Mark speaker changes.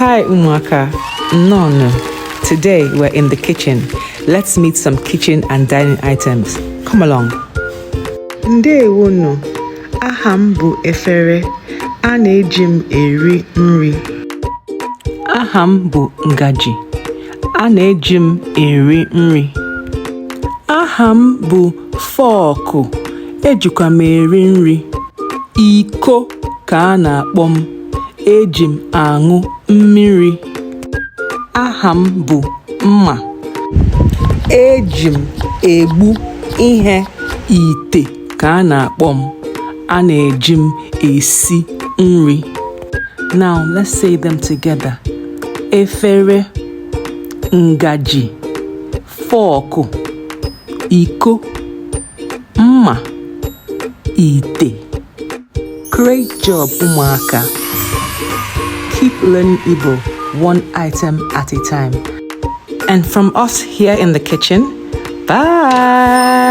Speaker 1: Hi Umwaka, no. Today we're in the kitchen. Let's meet some kitchen and dining items. Come along. Ndewono, aha m bụ Efere, a na-eji m eri nri. Aha m bụ Ngaji, a na-eji m eri nri. Aha m bụ fọọkụ, ejikwa m eri nri. Iko ka a na-akpọ m, eji m aṅụ mmiri. Aha m bụ mma, eji m egbu ihe. Ite ka a na-akpọ m, a na-eji m esi nri. Now let's say them together. Efere, ngaji, fọọkụ, iko, mma, ite. Great job, ụmụaka. Keep learning Igbo one item at a time. And from us here in the kitchen, bye!